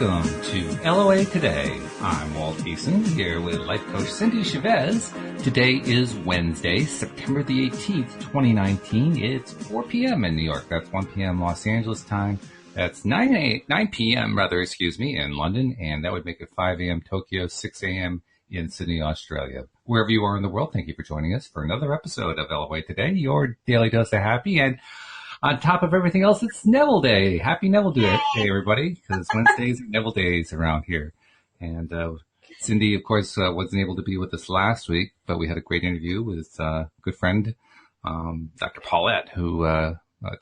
Welcome to LOA Today. I'm Walt Eason here with life coach Cindie Chavez. Today is Wednesday, September the 18th, 2019. It's 4 p.m. in New York. That's 1 p.m. Los Angeles time. That's 9 p.m. in London, and that would make it 5 a.m. Tokyo, 6 a.m. in Sydney, Australia. Wherever you are in the world, thank you for joining us for another episode of LOA Today, your daily dose of happy. And on top of everything else, it's Neville Day. Happy Neville Day, everybody, because Wednesdays are Neville Days around here. And Cindie, of course, wasn't able to be with us last week, but we had a great interview with a good friend, Dr. Paulette, who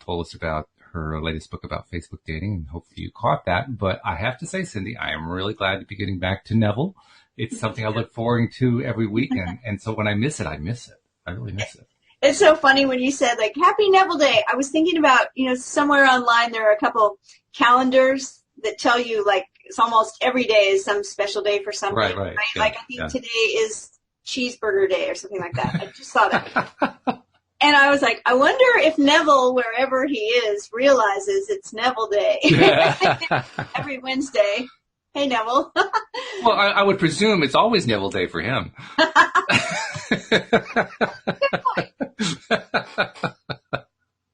told us about her latest book about Facebook dating, and hopefully you caught that. But I have to say, Cindie, I am really glad to be getting back to Neville. It's something I look forward to every week, and so when I miss it, I miss it. I really miss it. It's so funny when you said, like, Happy Neville Day. I was thinking about, somewhere online there are a couple calendars that tell you, like, it's almost every day is some special day for something. Right. Yeah, like, I think today is Cheeseburger Day or something like that. I just saw that. And I was like, I wonder if Neville, wherever he is, realizes it's Neville Day. Every Wednesday. Hey, Neville. Well, I would presume it's always Neville Day for him.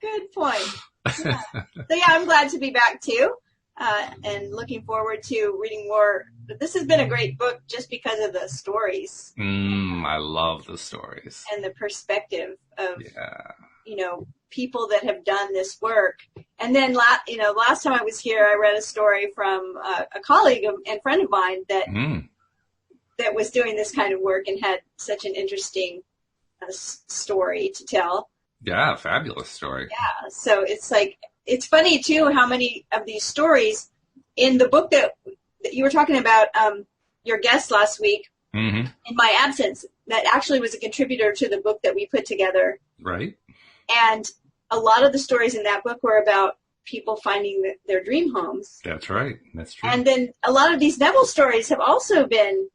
Good point. Yeah. So, I'm glad to be back, too, and looking forward to reading more. But this has been a great book just because of the stories. I love the stories. And the perspective of, people that have done this work. And then, last time I was here, I read a story from a colleague and friend of mine that was doing this kind of work and had such an interesting story to tell. Yeah, fabulous story. Yeah, so it's funny, too, how many of these stories in the book that you were talking about, your guest last week, in my absence, that actually was a contributor to the book that we put together. Right. And a lot of the stories in that book were about people finding their dream homes. That's right. That's true. And then a lot of these Neville stories have also been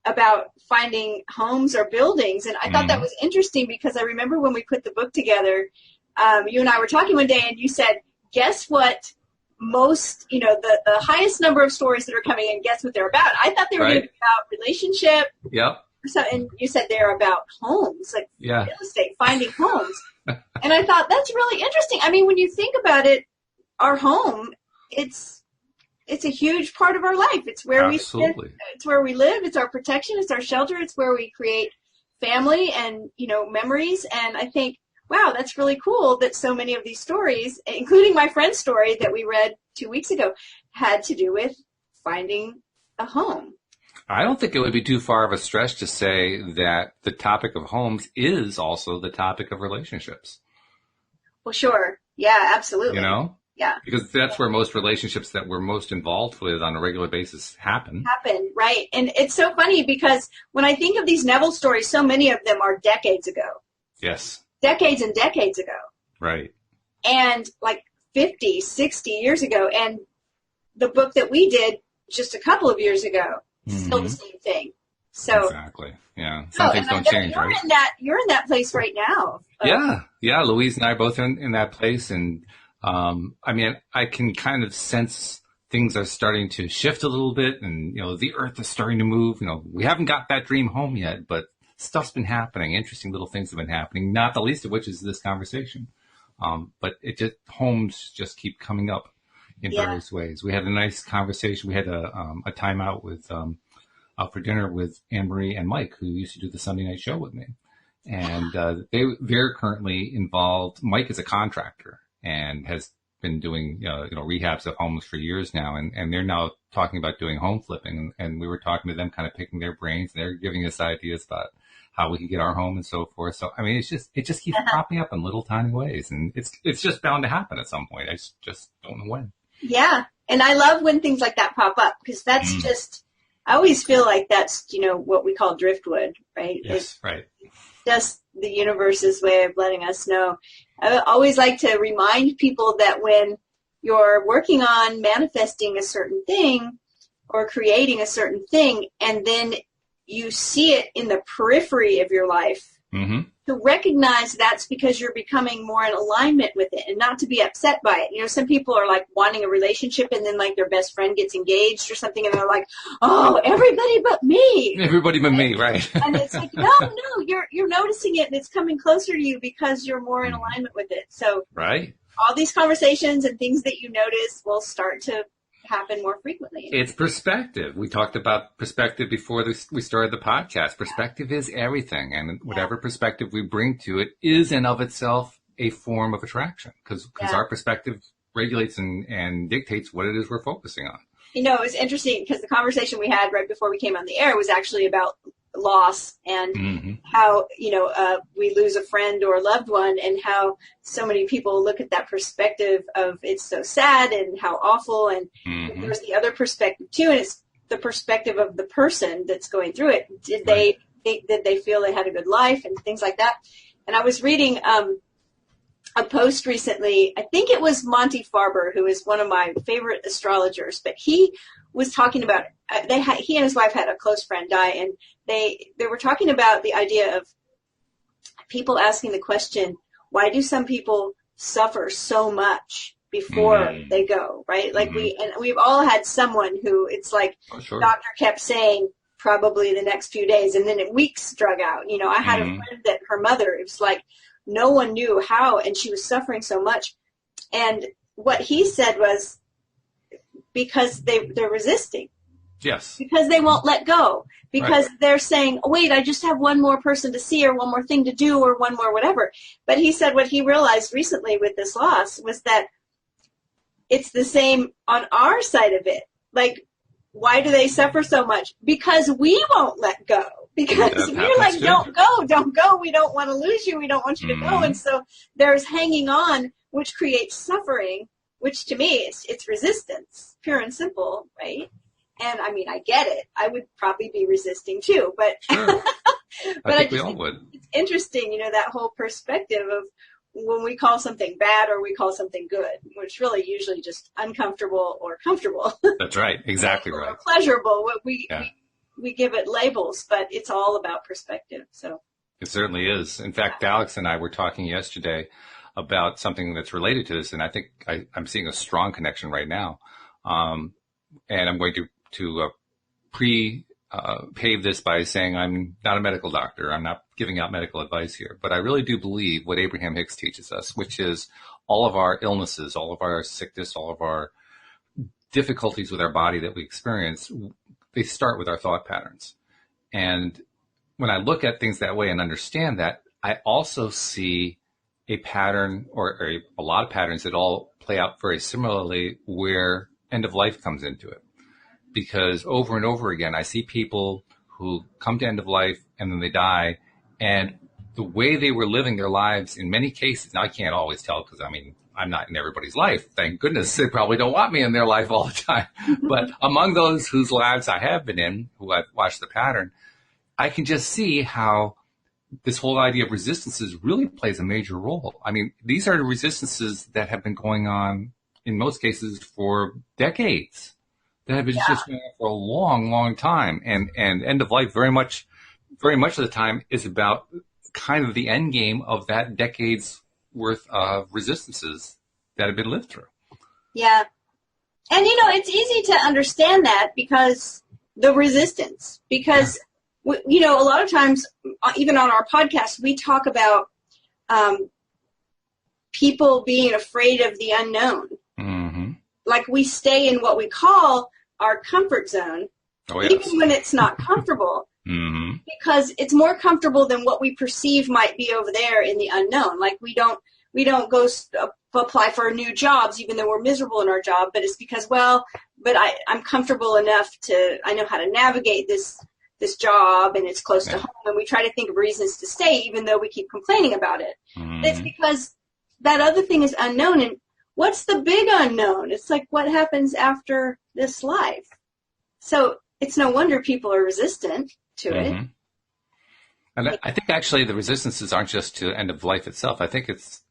about finding homes or buildings. And I thought that was interesting because I remember when we put the book together, you and I were talking one day and you said, guess what most, the highest number of stories that are coming in, guess what they're about. I thought they were going to be about relationship. Yep. So, and you said they're about homes, like real estate, finding homes. And I thought that's really interesting. I mean, when you think about it, our home, it's a huge part of our life. It's where we live. It's where we live. It's our protection. It's our shelter. It's where we create family and, memories. And I think, wow, that's really cool that so many of these stories, including my friend's story that we read 2 weeks ago, had to do with finding a home. I don't think it would be too far of a stretch to say that the topic of homes is also the topic of relationships. Well, sure. Yeah, absolutely. Yeah. Because that's where most relationships that we're most involved with on a regular basis happen, right. And it's so funny because when I think of these Neville stories, so many of them are decades ago. Yes. Decades and decades ago. Right. And like 50, 60 years ago. And the book that we did just a couple of years ago, still the same thing. So exactly. Yeah. Some things don't change, right? You're in that place right now. Yeah. Louise and I are both in that place. And I can kind of sense things are starting to shift a little bit, and the earth is starting to move. We haven't got that dream home yet, but stuff's been happening. Interesting little things have been happening, not the least of which is this conversation. But homes just keep coming up in various ways. We had a nice conversation. We had a time out with out for dinner with Anne-Marie and Mike, who used to do the Sunday night show with me. And they're currently involved. Mike is a contractor and has been doing rehabs of homes for years now, and they're now talking about doing home flipping. And we were talking to them, kind of picking their brains, and they're giving us ideas about how we can get our home and so forth. So I mean, it just keeps popping up in little tiny ways, and it's just bound to happen at some point. I just don't know when. Yeah, and I love when things like that pop up, because that's just, I always feel like that's what we call driftwood, right? Yes, right. Just the universe's way of letting us know. I always like to remind people that when you're working on manifesting a certain thing or creating a certain thing, and then you see it in the periphery of your life, to recognize that's because you're becoming more in alignment with it and not to be upset by it. You know, some people are like wanting a relationship and then like their best friend gets engaged or something and they're like, oh, everybody but me. Everybody but me, right. And it's like, no, you're noticing it and it's coming closer to you because you're more in alignment with it. So right. all these conversations and things that you notice will start to happen more frequently. It's perspective. We talked about perspective before we started the podcast. Perspective is everything. And whatever perspective we bring to it is in of itself a form of attraction because our perspective regulates and dictates what it is we're focusing on. You know, it was interesting because the conversation we had right before we came on the air was actually about loss and how, you know, we lose a friend or a loved one and how so many people look at that perspective of it's so sad and how awful. And there's the other perspective too. And it's the perspective of the person that's going through it. Did they feel they had a good life and things like that? And I was reading a post recently. I think it was Monty Farber, who is one of my favorite astrologers, but he was talking about he and his wife had a close friend die, and they were talking about the idea of people asking the question, why do some people suffer so much before they go, right? Like we've all had someone who it's like doctor kept saying probably the next few days, and then weeks drug out. You know, I had a friend that her mother, it was like no one knew how, and she was suffering so much. And what he said was because they're resisting. Yes. Because they won't let go. Because they're saying, oh, wait, I just have one more person to see or one more thing to do or one more whatever. But he said what he realized recently with this loss was that it's the same on our side of it. Like, why do they suffer so much? Because we won't let go. Because we're like, don't go. We don't want to lose you. We don't want you to go. And so there's hanging on, which creates suffering, which to me, it's resistance, pure and simple, right? And I mean, I get it. I would probably be resisting too, but sure. but I think we all would. It's interesting, you know, that whole perspective of when we call something bad or we call something good, which really usually just uncomfortable or comfortable. That's right. Exactly right. Or pleasurable. We give it labels, but it's all about perspective. So it certainly is. In fact, Alex and I were talking yesterday about something that's related to this, and I think I'm seeing a strong connection right now. And I'm going to pave this by saying I'm not a medical doctor. I'm not giving out medical advice here, but I really do believe what Abraham Hicks teaches us, which is all of our illnesses, all of our sickness, all of our difficulties with our body that we experience, they start with our thought patterns. And when I look at things that way and understand that, I also see a pattern or a lot of patterns that all play out very similarly where end of life comes into it. Because over and over again, I see people who come to end of life and then they die, and the way they were living their lives in many cases, now I can't always tell because, I mean, I'm not in everybody's life. Thank goodness they probably don't want me in their life all the time. But among those whose lives I have been in, who I've watched the pattern, I can just see how this whole idea of resistances really plays a major role. I mean, these are resistances that have been going on in most cases for decades, that have been just going on for a long, long time. And end of life very much of the time is about kind of the end game of that decade's worth of resistances that have been lived through. Yeah. And, you know, it's easy to understand that because the resistance, because, you know, a lot of times, even on our podcast, we talk about people being afraid of the unknown. Mm-hmm. Like we stay in what we call our comfort zone, even when it's not comfortable. Mm-hmm. Because it's more comfortable than what we perceive might be over there in the unknown. Like we don't go apply for new jobs, even though we're miserable in our job. But it's because, but I'm comfortable enough I know how to navigate this job, and it's close to home. And we try to think of reasons to stay, even though we keep complaining about it. Mm-hmm. It's because that other thing is unknown. And what's the big unknown? It's like what happens after this life. So it's no wonder people are resistant to it. And I think actually the resistances aren't just to end of life itself. I think it's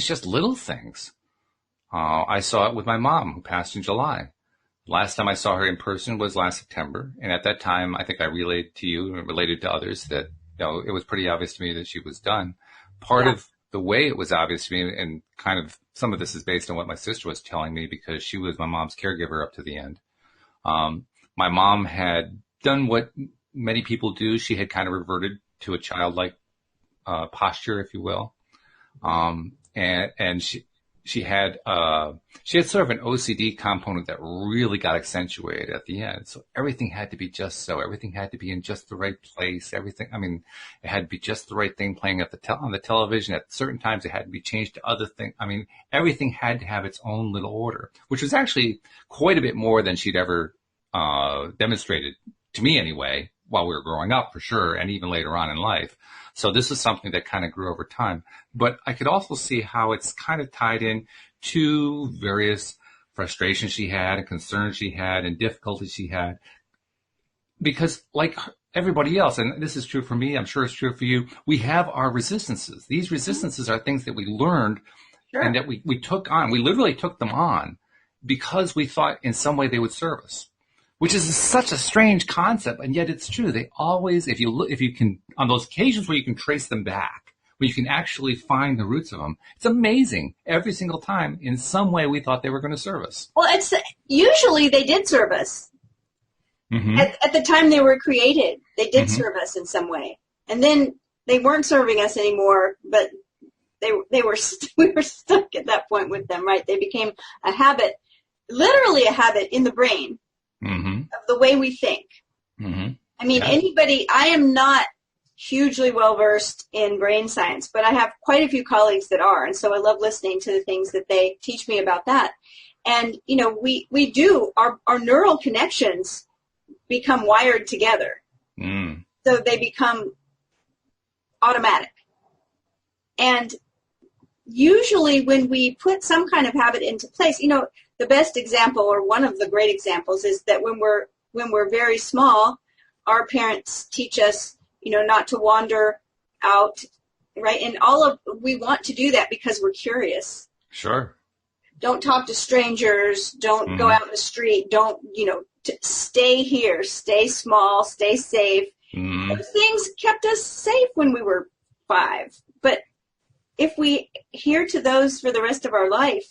just little things. I saw it with my mom, who passed in July. Last time I saw her in person was last September. And at that time, I think I relayed to you and related to others that it was pretty obvious to me that she was done. Part of the way it was obvious to me, and kind of some of this is based on what my sister was telling me because she was my mom's caregiver up to the end. My mom had done what many people do. She had kind of reverted to a childlike posture, if you will. And she had sort of an OCD component that really got accentuated at the end. So everything had to be just so. Everything had to be in just the right place. Everything, I mean, it had to be just the right thing playing on the television. At certain times, it had to be changed to other things. I mean, everything had to have its own little order, which was actually quite a bit more than she'd ever demonstrated, to me anyway, while we were growing up, for sure, and even later on in life. So this is something that kind of grew over time. But I could also see how it's kind of tied in to various frustrations she had and concerns she had and difficulties she had. Because like everybody else, and this is true for me, I'm sure it's true for you, we have our resistances. These resistances are things that we learned and that we took on. We literally took them on because we thought in some way they would serve us. Which is such a strange concept, and yet it's true. They always, if you can, on those occasions where you can trace them back, where you can actually find the roots of them, it's amazing. Every single time, in some way, we thought they were going to serve us. Well, usually they did serve us. Mm-hmm. At the time they were created, they did serve us in some way, and then they weren't serving us anymore. But we were stuck at that point with them, right? They became a habit, literally a habit in the brain. Of the way we think. I mean, I am not hugely well-versed in brain science, but I have quite a few colleagues that are, and so I love listening to the things that they teach me about that. And, we do, our neural connections become wired together. So they become automatic. And usually when we put some kind of habit into place, the best example, or one of the great examples, is that when we're very small, our parents teach us, not to wander out, right? And we want to do that because we're curious. Sure. Don't talk to strangers. Don't go out in the street. Don't, stay here. Stay small. Stay safe. Those things kept us safe when we were 5. But if we adhere to those for the rest of our life,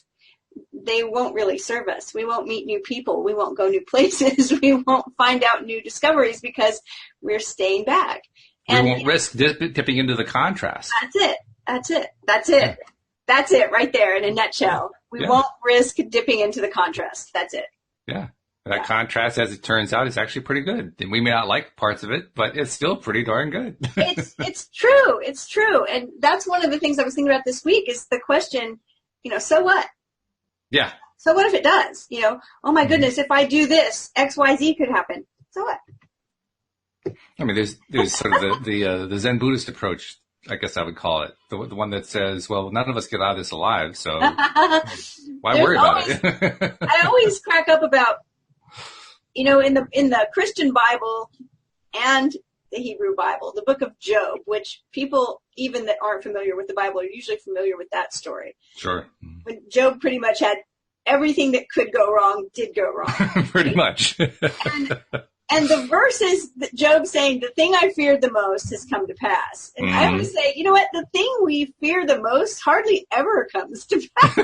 they won't really serve us. We won't meet new people. We won't go new places. We won't find out new discoveries because we're staying back. And we won't risk dipping into the contrast. That's it right there in a nutshell. We won't risk dipping into the contrast. That's it. Yeah. That contrast, as it turns out, is actually pretty good. And we may not like parts of it, but it's still pretty darn good. It's true. It's true. And that's one of the things I was thinking about this week is the question, so what? Yeah. So what if it does? Oh my goodness, if I do this, X, Y, Z could happen. So what? I mean, there's sort of the Zen Buddhist approach, I guess I would call it. The one that says, well, none of us get out of this alive, so why worry about it? I always crack up about, in the Christian Bible and the Hebrew Bible, the book of Job, which people even that aren't familiar with the Bible are usually familiar with that story. Sure. When Job pretty much had everything that could go wrong did go wrong. Pretty much. and the verse is that Job saying, the thing I feared the most has come to pass. And I always say, you know what? The thing we fear the most hardly ever comes to pass.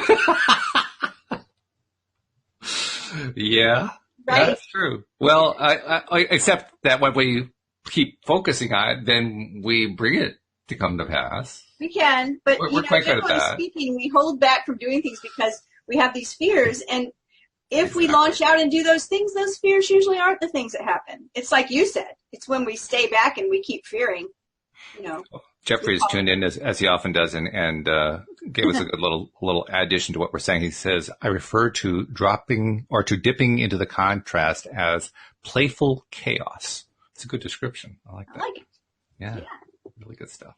Yeah. Right? That's true. Well, I except that when we keep focusing on it, then we bring it to come to pass. We can, but we're quite good at that. Speaking, we hold back from doing things because we have these fears, and if we launch out and do those things, those fears usually aren't the things that happen. It's like you said, it's when we stay back and we keep fearing, Jeffrey's tuned in as he often does, and gave us a good little addition to what we're saying. He says, I refer to dipping into the contrast as playful chaos. It's a good description. I like that. I like it. Yeah. Really good stuff.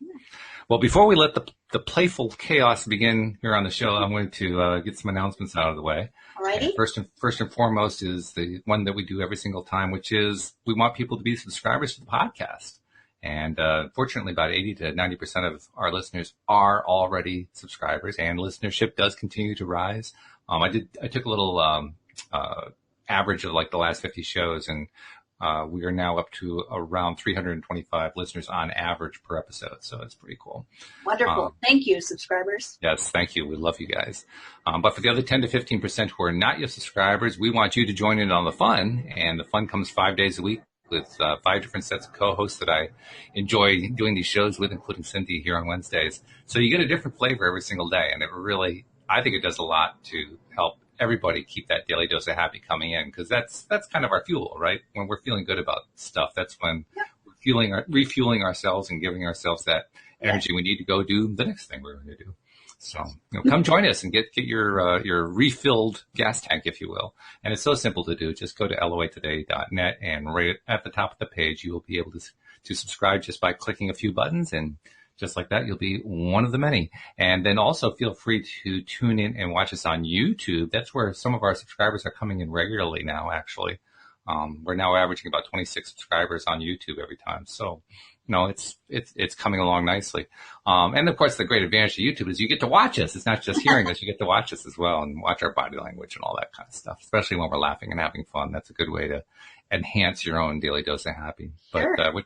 Well, before we let the playful chaos begin here on the show, I'm going to get some announcements out of the way. Alrighty. First and foremost is the one that we do every single time, which is we want people to be subscribers to the podcast. And fortunately, about 80 to 90% of our listeners are already subscribers, and listenership does continue to rise. I took a little average of like the last 50 shows, and We are now up to around 325 listeners on average per episode, so it's pretty cool. Wonderful. Thank you, subscribers. Yes, thank you. We love you guys. But for the other 10 to 15% who are not yet subscribers, we want you to join in on the fun, and the fun comes 5 days a week with 5 different sets of co-hosts that I enjoy doing these shows with, including Cindie here on Wednesdays. So you get a different flavor every single day, and it really, I think it does a lot to help everybody keep that daily dose of happy coming in, because that's kind of our fuel, right? When we're feeling good about stuff, that's when we're refueling ourselves and giving ourselves that energy we need to go do the next thing we're going to do. So, come join us and get your refilled gas tank, if you will. And it's so simple to do. Just go to loatoday.net, and right at the top of the page, you will be able to subscribe just by clicking a few buttons, and just like that, you'll be one of the many. And then also feel free to tune in and watch us on YouTube. That's where some of our subscribers are coming in regularly now, actually. We're now averaging about 26 subscribers on YouTube every time. So, it's coming along nicely. And of course, the great advantage of YouTube is you get to watch us. It's not just hearing us. You get to watch us as well and watch our body language and all that kind of stuff, especially when we're laughing and having fun. That's a good way to enhance your own daily dose of happy. Sure. But,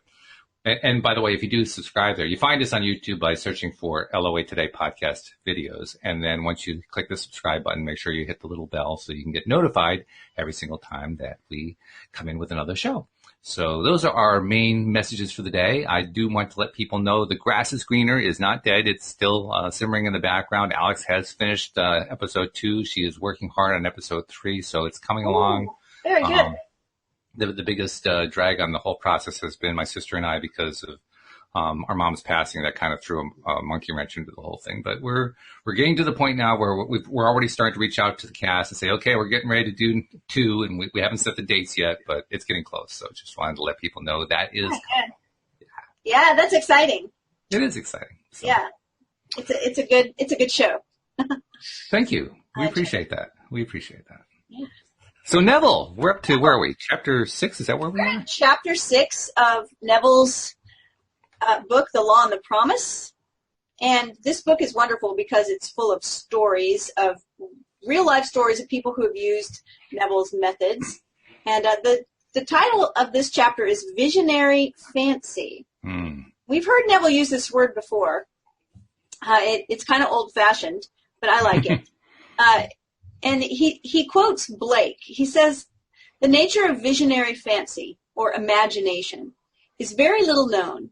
and by the way, if you do subscribe there, you find us on YouTube by searching for LOA Today podcast videos. And then once you click the subscribe button, make sure you hit the little bell so you can get notified every single time that we come in with another show. So those are our main messages for the day. I do want to let people know the grass is greener is not dead. It's still simmering in the background. Alex has finished episode 2. She is working hard on episode 3, so it's coming along. Very good. The biggest drag on the whole process has been my sister and I, because of our mom's passing. That kind of threw a monkey wrench into the whole thing. But we're getting to the point now where we're already starting to reach out to the cast and say, okay, we're getting ready to do 2, and we haven't set the dates yet, but it's getting close. So just wanted to let people know that is. Yeah, that's exciting. It is exciting. So. Yeah, it's a good show. Thank you. We appreciate that. Yeah. So Neville, we're up to, where are we? Chapter 6, is that where we are? Chapter 6 of Neville's book, The Law and the Promise. And this book is wonderful because it's full of stories, of real-life stories of people who have used Neville's methods. And the title of this chapter is Visionary Fancy. We've heard Neville use this word before. It's kind of old-fashioned, but I like it. And he quotes Blake. He says, the nature of visionary fancy, or imagination, is very little known,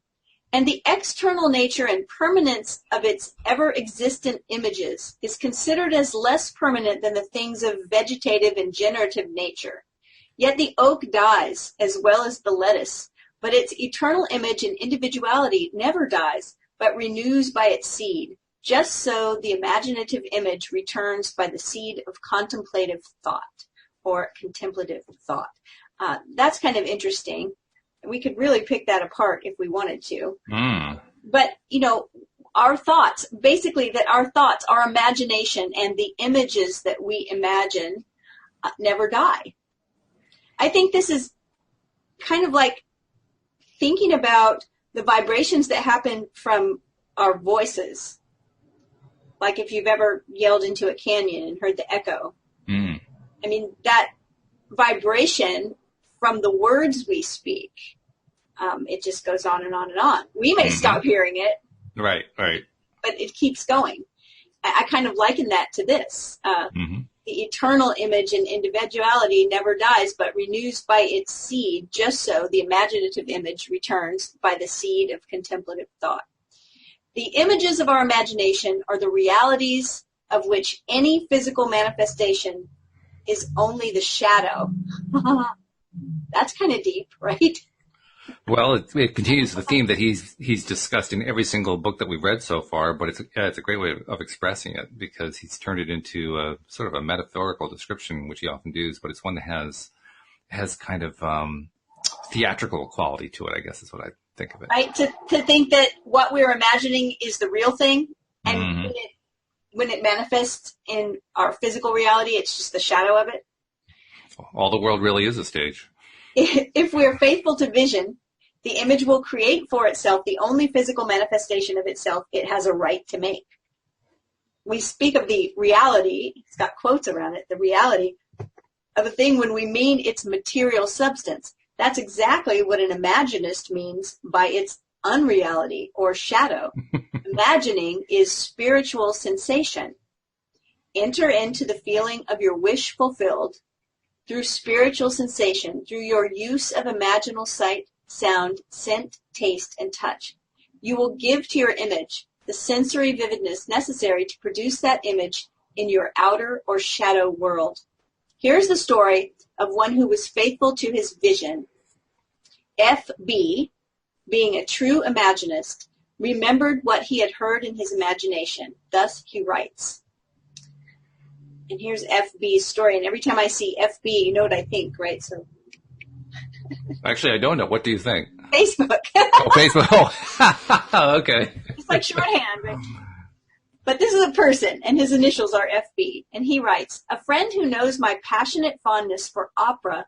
and the external nature and permanence of its ever-existent images is considered as less permanent than the things of vegetative and generative nature. Yet the oak dies, as well as the lettuce, but its eternal image and individuality never dies, but renews by its seed. Just so the imaginative image returns by the seed of contemplative thought, or contemplative thought. That's kind of interesting. We could really pick that apart if we wanted to. But, our thoughts, basically that our thoughts, our imagination, and the images that we imagine never die. I think this is kind of like thinking about the vibrations that happen from our voices. Like if you've ever yelled into a canyon and heard the echo. I mean, that vibration from the words we speak, it just goes on and on and on. We may stop hearing it. Right. But it keeps going. I kind of liken that to this. The eternal image and individuality never dies, but renews by its seed, just so the imaginative image returns by the seed of contemplative thought. The images of our imagination are the realities of which any physical manifestation is only the shadow. That's kind of deep, right? Well, it continues the theme that he's discussed in every single book that we've read so far, but it's a great way of expressing it, because he's turned it into a sort of a metaphorical description, which he often does, but it's one that has kind of theatrical quality to it, I guess is what I think of it. Right, to think that what we're imagining is the real thing, and when it manifests in our physical reality, it's just the shadow of it. All the world really is a stage. If we're faithful to vision, the image will create for itself the only physical manifestation of itself it has a right to make. We speak of the reality, it's got quotes around it, the reality of a thing when we mean its material substance. That's exactly what an imaginist means by its unreality or shadow. Imagining is spiritual sensation. Enter into the feeling of your wish fulfilled through spiritual sensation, through your use of imaginal sight, sound, scent, taste, and touch. You will give to your image the sensory vividness necessary to produce that image in your outer or shadow world. Here's the story of one who was faithful to his vision. F.B., being a true imaginist, remembered what he had heard in his imagination. Thus he writes. And here's F.B.'s story. And every time I see F.B., you know what I think, right? So, actually, I don't know. What do you think? Facebook. Oh, Facebook. Oh, okay. It's like shorthand, right? But this is a person, and his initials are F.B. And he writes, a friend who knows my passionate fondness for opera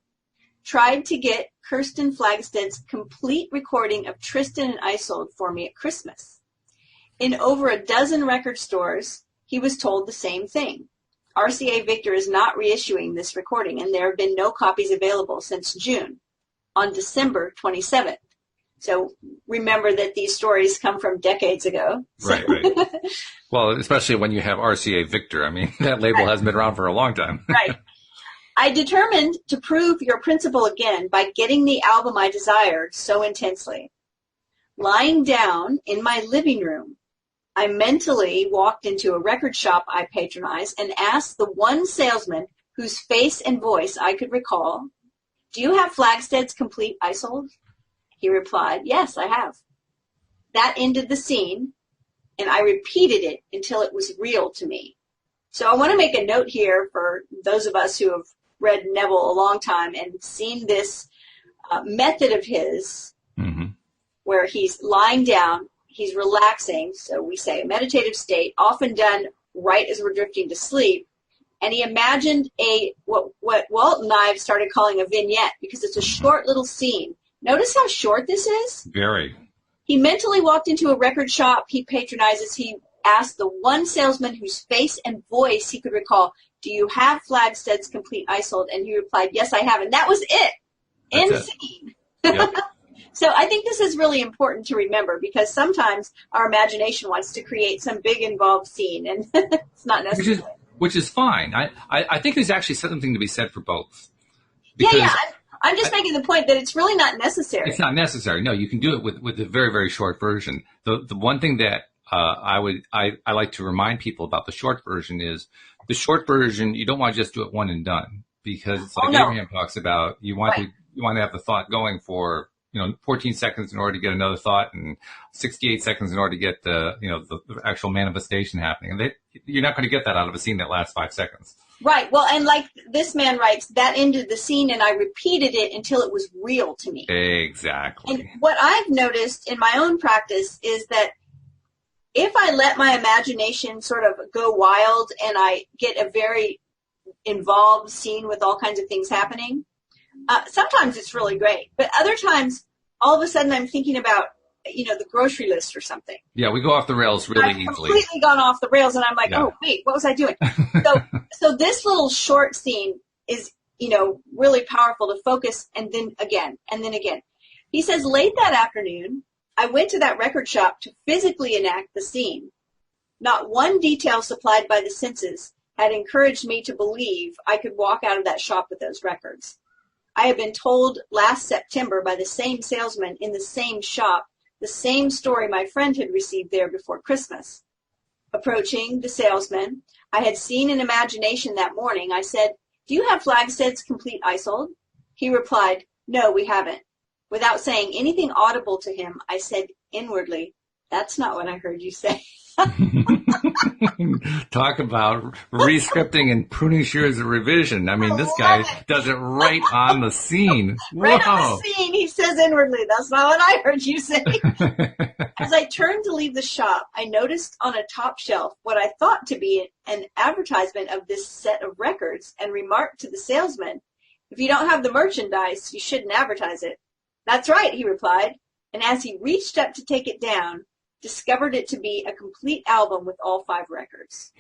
tried to get Kirsten Flagsted's complete recording of Tristan and Isolde for me at Christmas. In over a dozen record stores, he was told the same thing. RCA Victor is not reissuing this recording, and there have been no copies available since June, on December 27th. So remember that these stories come from decades ago. Right. Well, especially when you have RCA Victor. I mean, that label hasn't been around for a long time. Right. I determined to prove your principle again by getting the album I desired so intensely. Lying down in my living room, I mentally walked into a record shop I patronize and asked the one salesman whose face and voice I could recall, do you have Flagsted's complete Isolde? He replied, yes, I have. That ended the scene, and I repeated it until it was real to me. So I want to make a note here for those of us who have read Neville a long time and seen this method of his, where he's lying down, he's relaxing, so we say a meditative state, often done right as we're drifting to sleep, and he imagined what Walt and I have started calling a vignette, because it's a short little scene. Notice how short this is? Very. He mentally walked into a record shop he patronizes. He asked the one salesman whose face and voice he could recall, do you have Flagsted's complete Isolde? And he replied, yes, I have. And that was it. That's Insane. it. Yep. So I think this is really important to remember, because sometimes our imagination wants to create some big involved scene, and it's not necessary. Which is fine. I think there's actually something to be said for both. Yeah. I'm just making the point that it's really not necessary. It's not necessary. No, you can do it with a very, very short version. The one thing that I like to remind people about the short version is the short version, you don't want to just do it one and done, because it's like Abraham talks about, you want to have the thought going for 14 seconds in order to get another thought, and 68 seconds in order to get the actual manifestation happening. And you're not going to get that out of a scene that lasts 5 seconds. Right. Well, and like this man writes, that ended the scene, and I repeated it until it was real to me. Exactly. And what I've noticed in my own practice is that if I let my imagination sort of go wild and I get a very involved scene with all kinds of things happening, sometimes it's really great. But other times, all of a sudden, I'm thinking about, the grocery list or something. Yeah, we go off the rails really easily. I've completely gone off the rails, and I'm like, oh, wait, what was I doing? So this little short scene is, really powerful to focus, and then again, and then again. He says, late that afternoon, I went to that record shop to physically enact the scene. Not one detail supplied by the senses had encouraged me to believe I could walk out of that shop with those records. I had been told last September by the same salesman in the same shop the same story my friend had received there before Christmas. Approaching the salesman I had seen in imagination that morning, I said, do you have Flagsted's complete Isolde? He replied, no, we haven't. Without saying anything audible to him, I said inwardly, that's not what I heard you say. Talk about re-scripting and pruning shears of revision. I mean, this guy does it right on the scene. Right on the scene, he says inwardly, that's not what I heard you say. As I turned to leave the shop, I noticed on a top shelf what I thought to be an advertisement of this set of records, and remarked to the salesman, if you don't have the merchandise, you shouldn't advertise it. That's right, he replied, and as he reached up to take it down, discovered it to be a complete album with all 5 records.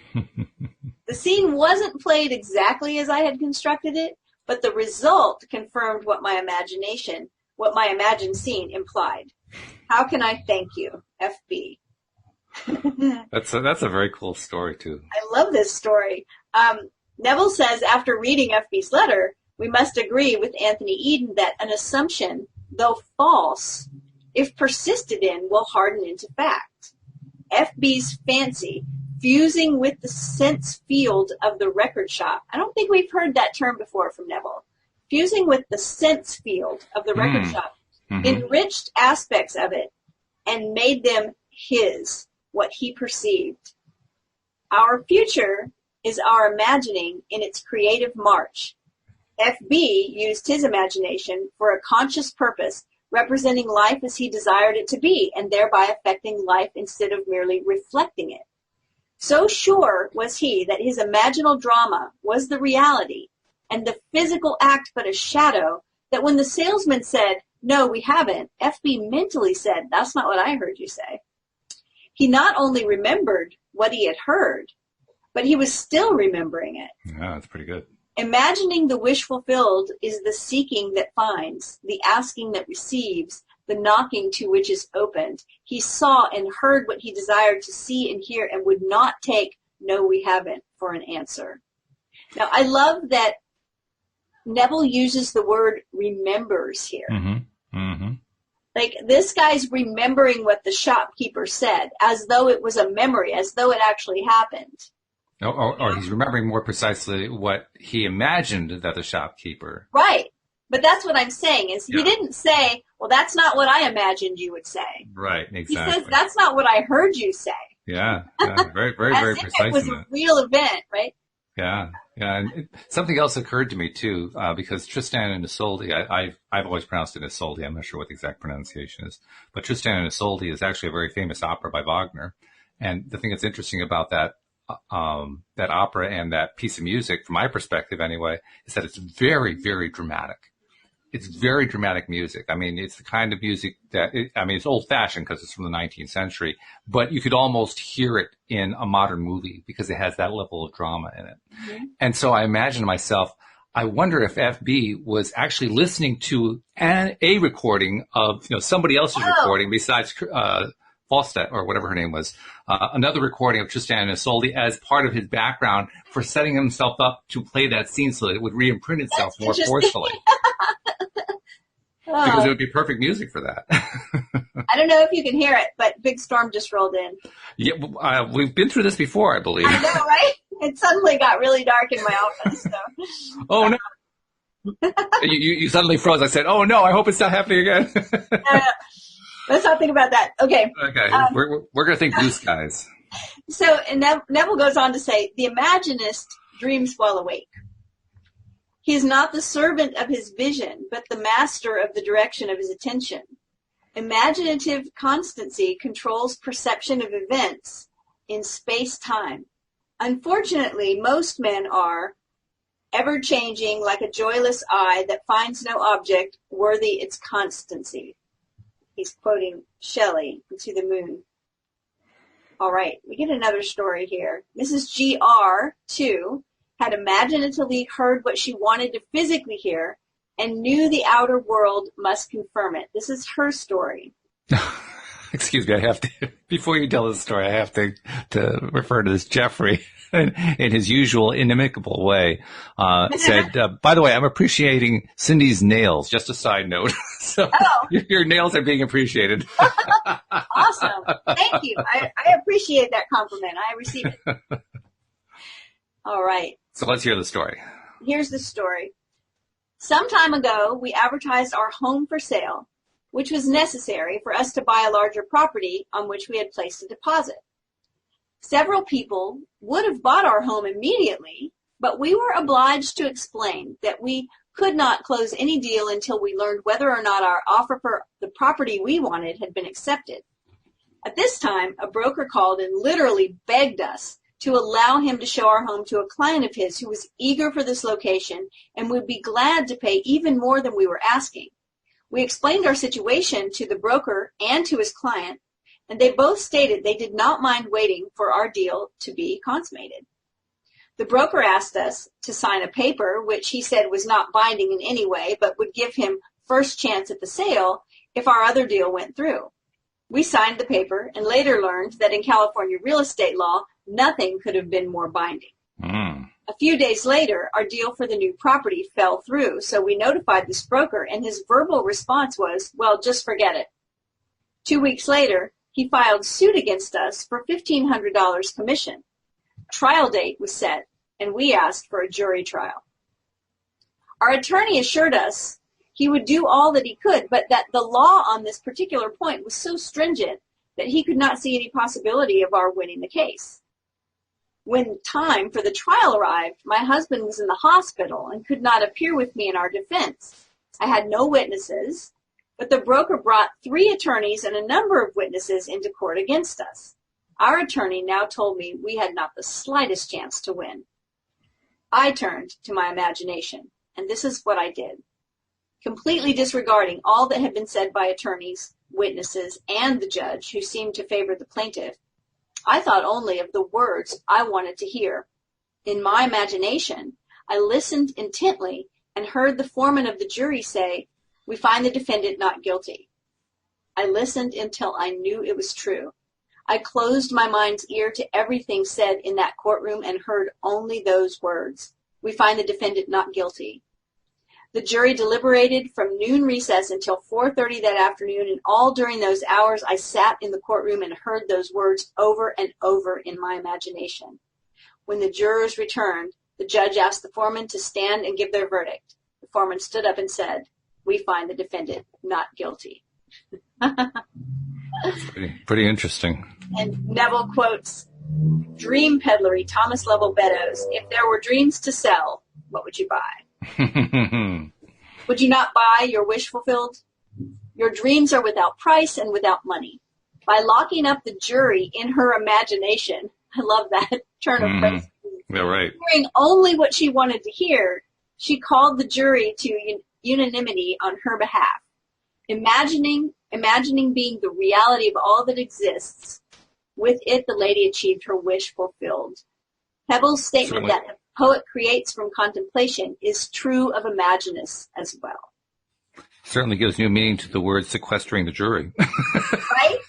The scene wasn't played exactly as I had constructed it, but the result confirmed what my imagined scene implied. How can I thank you, FB? That's a very cool story, too. I love this story. Neville says, after reading FB's letter, we must agree with Anthony Eden that an assumption, though false, if persisted in, will harden into fact. FB's fancy, fusing with the sense field of the record shop. I don't think we've heard that term before from Neville. Fusing with the sense field of the record shop, enriched aspects of it and made them his, what he perceived. Our future is our imagining in its creative march. FB used his imagination for a conscious purpose, representing life as he desired it to be, and thereby affecting life instead of merely reflecting it. So sure was he that his imaginal drama was the reality, and the physical act but a shadow, that when the salesman said, "No, we haven't," FB mentally said, "That's not what I heard you say." He not only remembered what he had heard, but he was still remembering it. Yeah, that's pretty good. Imagining the wish fulfilled is the seeking that finds, the asking that receives, the knocking to which is opened. He saw and heard what he desired to see and hear and would not take "No, we haven't" for an answer. Now, I love that Neville uses the word remembers here. Like, this guy's remembering what the shopkeeper said, as though it was a memory, as though it actually happened. Or he's remembering more precisely what he imagined that the shopkeeper. Right. But that's what I'm saying is he didn't say, "Well, that's not what I imagined you would say." Right, exactly. He says, "That's not what I heard you say." Yeah, very, very, very precise. It was a real event, right? Yeah. And something else occurred to me too, because Tristan and Isolde, I've always pronounced it Isolde. I'm not sure what the exact pronunciation is, but Tristan and Isolde is actually a very famous opera by Wagner. And the thing that's interesting about that opera and that piece of music, from my perspective anyway, is that it's very, very dramatic. It's very dramatic music. I mean, it's the kind of music that, it's old-fashioned because it's from the 19th century, but you could almost hear it in a modern movie because it has that level of drama in it. And so I imagine to myself, I wonder if FB was actually listening to a recording of, somebody else's recording besides Falstaff, or whatever her name was, another recording of Tristan and Isolde as part of his background for setting himself up to play that scene so that it would re-imprint itself more forcefully. Because it would be perfect music for that. I don't know if you can hear it, but big storm just rolled in. Yeah, we've been through this before, I believe. I know, right? It suddenly got really dark in my office. So. Oh, no. You suddenly froze. I said, "Oh, no, I hope it's not happening again." Let's not think about that. Okay. We're going to think blue skies. So Neville goes on to say, "The imaginist dreams while awake. He is not the servant of his vision, but the master of the direction of his attention. Imaginative constancy controls perception of events in space-time. Unfortunately, most men are ever-changing like a joyless eye that finds no object worthy its constancy." He's quoting Shelley, "To the Moon." All right, we get another story here. Mrs. G.R., too, had imaginatively heard what she wanted to physically hear and knew the outer world must confirm it. This is her story. Excuse me, I have to, before you tell this story, I have to refer to this Jeffrey in his usual inimicable way, said, "By the way, I'm appreciating Cindie's nails." Just a side note. So your nails are being appreciated. Awesome. Thank you. I appreciate that compliment. I receive it. All right. So let's hear the story. Here's the story. Some time ago, we advertised our home for sale, which was necessary for us to buy a larger property on which we had placed a deposit. Several people would have bought our home immediately, but we were obliged to explain that we could not close any deal until we learned whether or not our offer for the property we wanted had been accepted. At this time, a broker called and literally begged us to allow him to show our home to a client of his who was eager for this location and would be glad to pay even more than we were asking. We explained our situation to the broker and to his client, and they both stated they did not mind waiting for our deal to be consummated. The broker asked us to sign a paper, which he said was not binding in any way, but would give him first chance at the sale if our other deal went through. We signed the paper and later learned that in California real estate law, nothing could have been more binding. A few days later, our deal for the new property fell through, so we notified this broker, and his verbal response was, well, just forget it. 2 weeks later, he filed suit against us for $1,500 commission. Trial date was set, and we asked for a jury trial. Our attorney assured us he would do all that he could, but that the law on this particular point was so stringent that he could not see any possibility of our winning the case. When time for the trial arrived, my husband was in the hospital and could not appear with me in our defense. I had no witnesses, but the broker brought 3 attorneys and a number of witnesses into court against us. Our attorney now told me we had not the slightest chance to win. I turned to my imagination, and this is what I did. Completely disregarding all that had been said by attorneys, witnesses, and the judge who seemed to favor the plaintiff, I thought only of the words I wanted to hear. In my imagination, I listened intently and heard the foreman of the jury say, "We find the defendant not guilty." I listened until I knew it was true. I closed my mind's ear to everything said in that courtroom and heard only those words. "We find the defendant not guilty." The jury deliberated from noon recess until 4:30 that afternoon, and all during those hours I sat in the courtroom and heard those words over and over in my imagination. When the jurors returned, the judge asked the foreman to stand and give their verdict. The foreman stood up and said, "We find the defendant not guilty." Pretty interesting. And Neville quotes, "Dream peddlery, Thomas Lovell Beddoes. If there were dreams to sell, what would you buy? Would you not buy your wish fulfilled? Your dreams are without price and without money. By locking up the jury in her imagination," I love that turn of phrase. Yeah, right. Hearing only what she wanted to hear, she called the jury to unanimity on her behalf. Imagining being the reality of all that exists, with it the lady achieved her wish fulfilled. Hebel's statement that the poet creates from contemplation is true of Imaginists as well. Certainly gives new meaning to the word sequestering the jury. Right?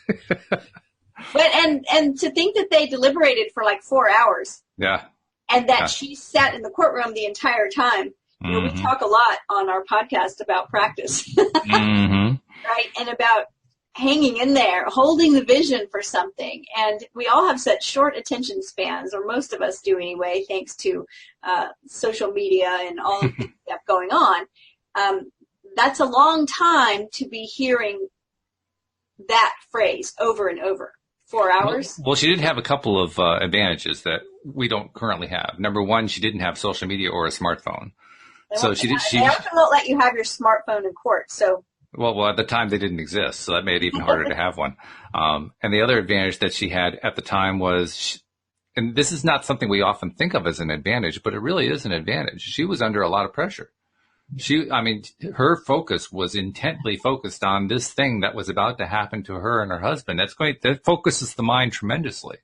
But and to think that they deliberated for like 4 hours. Yeah. And that she sat in the courtroom the entire time. You know, we talk a lot on our podcast about practice. Right? And about hanging in there, holding the vision for something. And we all have such short attention spans, or most of us do anyway, thanks to social media and all of the stuff going on. That's a long time to be hearing that phrase over and over. 4 hours? Well, she did have a couple of advantages that we don't currently have. Number one, she didn't have social media or a smartphone. They also won't let you have your smartphone in court, so... Well, at the time they didn't exist, so that made it even harder to have one. And the other advantage that she had at the time was, and this is not something we often think of as an advantage, but it really is an advantage. She was under a lot of pressure. Her focus was intently focused on this thing that was about to happen to her and her husband. That focuses the mind tremendously.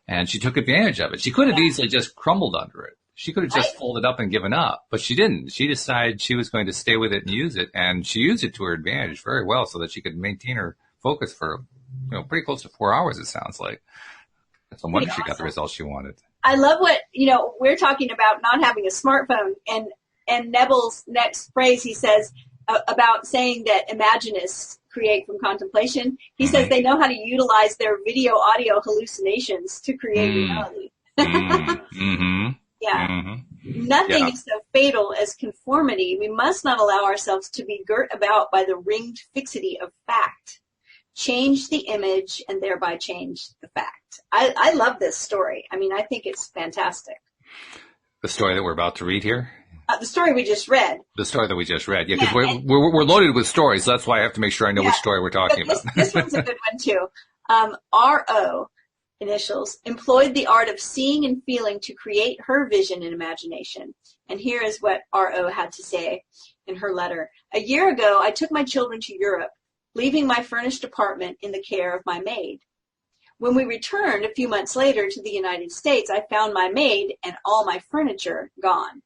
And she took advantage of it. She could have easily just crumbled under it. She could have just folded up and given up, but she didn't. She decided she was going to stay with it and use it, and she used it to her advantage very well so that she could maintain her focus for, pretty close to 4 hours, it sounds like. That's no wonder she got the results she wanted. I love what, we're talking about not having a smartphone, and Neville's next phrase, he says, about saying that Imaginists create from contemplation. He says they know how to utilize their video audio hallucinations to create reality. Yeah. Nothing is so fatal as conformity. We must not allow ourselves to be girt about by the ringed fixity of fact. Change the image and thereby change the fact. I love this story. I think it's fantastic. The story that we're about to read here? The story we just read. The story that we just read. Yeah, because we're loaded with stories, so that's why I have to make sure I know which story we're talking about. This one's a good one, too. R.O., initials, employed the art of seeing and feeling to create her vision and imagination. And here is what R.O. had to say in her letter. "A year ago, I took my children to Europe, leaving my furnished apartment in the care of my maid. When we returned a few months later to the United States, I found my maid and all my furniture gone.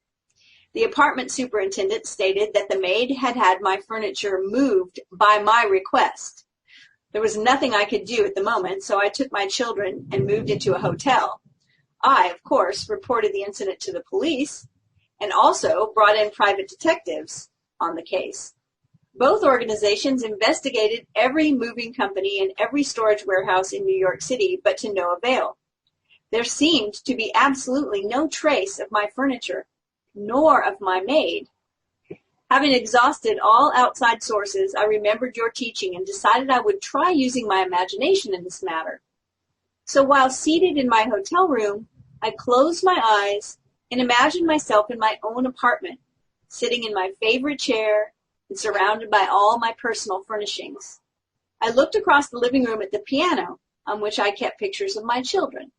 The apartment superintendent stated that the maid had had my furniture moved by my request. There was nothing I could do at the moment, so I took my children and moved into a hotel. I, of course, reported the incident to the police and also brought in private detectives on the case. Both organizations investigated every moving company and every storage warehouse in New York City, but to no avail. There seemed to be absolutely no trace of my furniture, nor of my maid. Having exhausted all outside sources, I remembered your teaching and decided I would try using my imagination in this matter. So while seated in my hotel room, I closed my eyes and imagined myself in my own apartment, sitting in my favorite chair and surrounded by all my personal furnishings. I looked across the living room at the piano, on which I kept pictures of my children.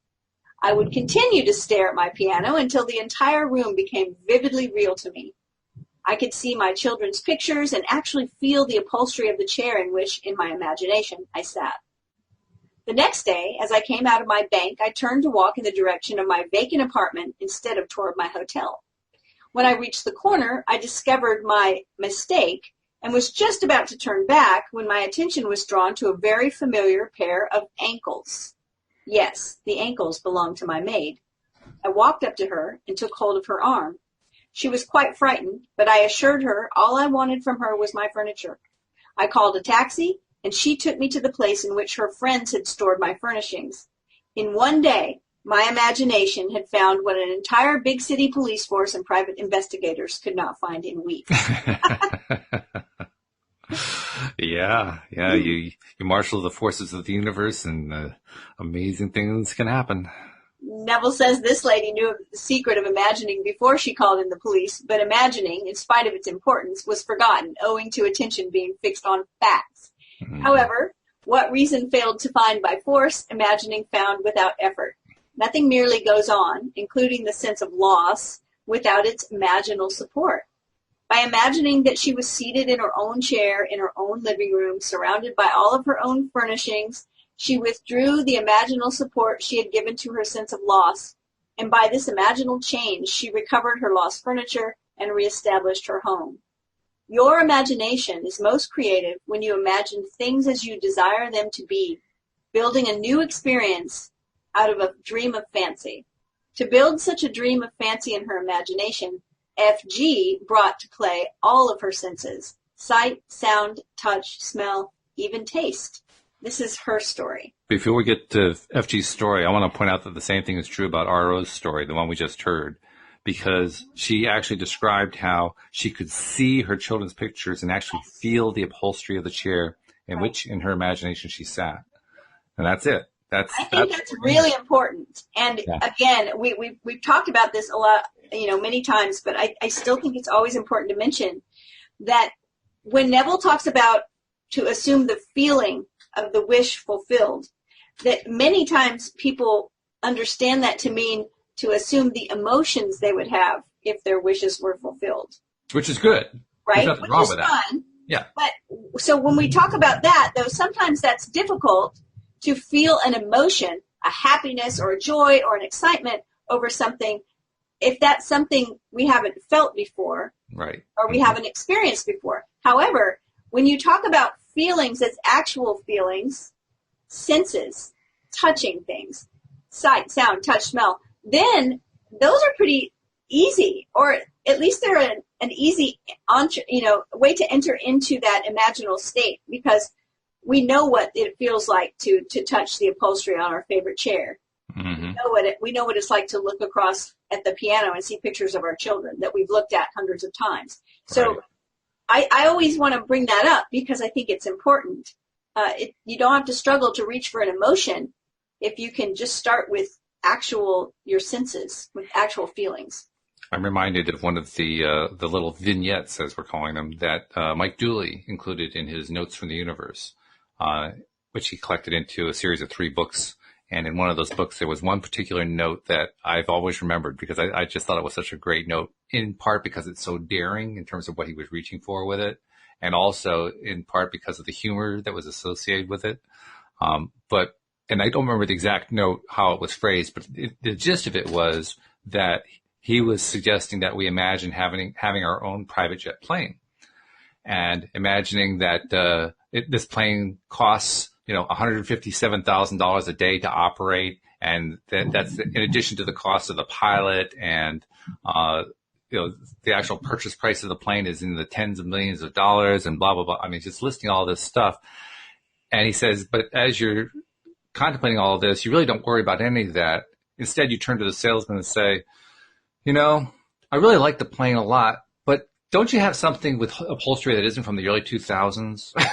I would continue to stare at my piano until the entire room became vividly real to me. I could see my children's pictures and actually feel the upholstery of the chair in which, in my imagination, I sat. The next day, as I came out of my bank, I turned to walk in the direction of my vacant apartment instead of toward my hotel. When I reached the corner, I discovered my mistake and was just about to turn back when my attention was drawn to a very familiar pair of ankles. Yes, the ankles belonged to my maid. I walked up to her and took hold of her arm. She was quite frightened, but I assured her all I wanted from her was my furniture. I called a taxi, and she took me to the place in which her friends had stored my furnishings. In one day, my imagination had found what an entire big city police force and private investigators could not find in weeks. Yeah. You marshal the forces of the universe, and amazing things can happen. Neville says this lady knew of the secret of imagining before she called in the police, but imagining, in spite of its importance, was forgotten, owing to attention being fixed on facts. Mm-hmm. However, what reason failed to find by force, imagining found without effort. Nothing merely goes on, including the sense of loss, without its imaginal support. By imagining that she was seated in her own chair in her own living room, surrounded by all of her own furnishings, she withdrew the imaginal support she had given to her sense of loss, and by this imaginal change she recovered her lost furniture and reestablished her home. Your imagination is most creative when you imagine things as you desire them to be, building a new experience out of a dream of fancy. To build such a dream of fancy in her imagination, F.G. brought to play all of her senses: sight, sound, touch, smell, even taste. This is her story. Before we get to F.G.'s story, I want to point out that the same thing is true about R.O.'s story, the one we just heard, because she actually described how she could see her children's pictures and actually feel the upholstery of the chair in which, in her imagination, she sat. And that's it. I think that's really important. And again, we've talked about this a lot, many times, but I still think it's always important to mention that when Neville talks about to assume the feeling of the wish fulfilled, that many times people understand that to mean to assume the emotions they would have if their wishes were fulfilled. Which is good. Right? There's nothing wrong with that. Fun. Yeah. But so when we talk about that, though, sometimes that's difficult to feel an emotion, a happiness or a joy or an excitement over something, if that's something we haven't felt before, right, or we haven't experienced before. However, when you talk about feelings as actual feelings, senses, touching things, sight, sound, touch, smell, then those are pretty easy, or at least they're an easy way to enter into that imaginal state, because we know what it feels like to touch the upholstery on our favorite chair. Mm-hmm. We know what it's like to look across at the piano and see pictures of our children that we've looked at hundreds of times. So right. I always want to bring that up because I think it's important. You don't have to struggle to reach for an emotion if you can just start with your senses, with actual feelings. I'm reminded of one of the little vignettes, as we're calling them, that Mike Dooley included in his Notes from the Universe, which he collected into a series of 3 books. And in one of those books, there was one particular note that I've always remembered because I just thought it was such a great note, in part because it's so daring in terms of what he was reaching for with it, and also in part because of the humor that was associated with it. But and I don't remember the exact note, how it was phrased, but the gist of it was that he was suggesting that we imagine having our own private jet plane, and imagining that this plane costs, $157,000 a day to operate, and that's in addition to the cost of the pilot, and the actual purchase price of the plane is in the tens of millions of dollars, and blah blah blah. I mean, just listing all this stuff. And he says, but as you're contemplating all of this, you really don't worry about any of that. Instead, you turn to the salesman and say, I really like the plane a lot, but don't you have something with upholstery that isn't from the early 2000s? Oh,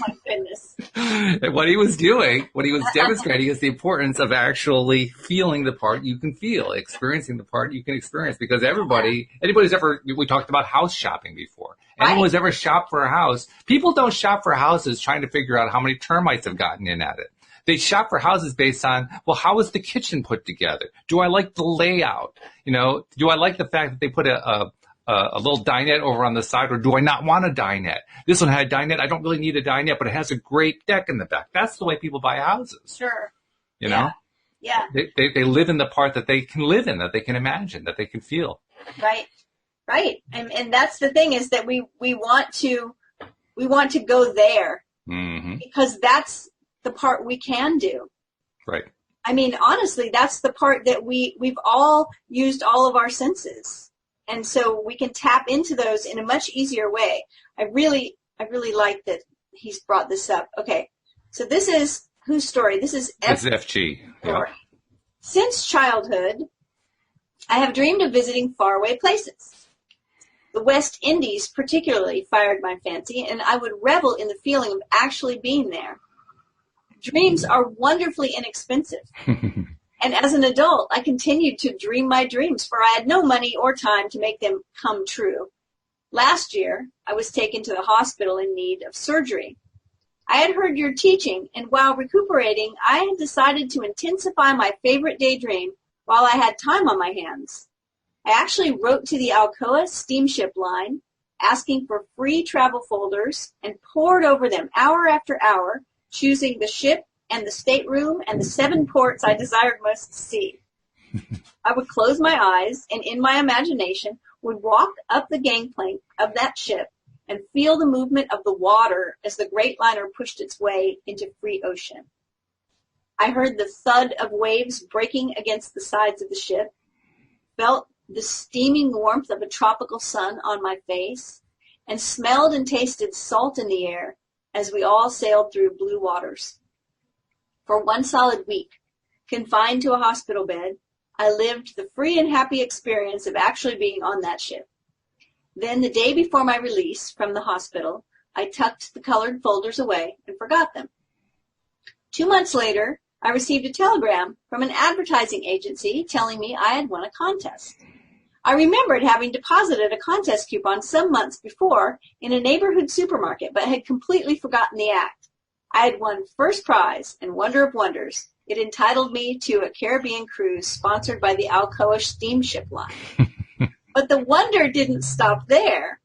my goodness. And what he was doing, what he was demonstrating is the importance of actually feeling the part you can feel, experiencing the part you can experience. Because anybody's ever, we talked about house shopping before. Anyone who's ever shopped for a house, people don't shop for houses trying to figure out how many termites have gotten in at it. They shop for houses based on, well, how is the kitchen put together? Do I like the layout? Do I like the fact that they put a little dinette over on the side, or do I not want a dinette? This one had a dinette. I don't really need a dinette, but it has a great deck in the back. That's the way people buy houses. Sure. You know? Yeah. They live in the part that they can live in, that they can imagine, that they can feel. Right. Right. And that's the thing, is that we want to go there, because that's the part we can do. Right. I mean, honestly, that's the part that we've all used all of our senses. And so we can tap into those in a much easier way. I really like that he's brought this up. Okay. So this is whose story? This is FG. Story. Yep. Since childhood, I have dreamed of visiting faraway places. The West Indies particularly fired my fancy, and I would revel in the feeling of actually being there. Dreams are wonderfully inexpensive. And as an adult, I continued to dream my dreams, for I had no money or time to make them come true. Last year, I was taken to the hospital in need of surgery. I had heard your teaching, and while recuperating, I had decided to intensify my favorite daydream while I had time on my hands. I actually wrote to the Alcoa steamship line, asking for free travel folders, and pored over them hour after hour, choosing the ship and the stateroom and the 7 ports I desired most to see. I would close my eyes and in my imagination would walk up the gangplank of that ship and feel the movement of the water as the great liner pushed its way into free ocean. I heard the thud of waves breaking against the sides of the ship, felt the steaming warmth of a tropical sun on my face, and smelled and tasted salt in the air as we all sailed through blue waters. For 1 solid week, confined to a hospital bed, I lived the free and happy experience of actually being on that ship. Then, the day before my release from the hospital, I tucked the colored folders away and forgot them. 2 months later, I received a telegram from an advertising agency telling me I had won a contest. I remembered having deposited a contest coupon some months before in a neighborhood supermarket, but had completely forgotten the act. I had won first prize and wonder of wonders. It entitled me to a Caribbean cruise sponsored by the Alcoa steamship line. But the wonder didn't stop there.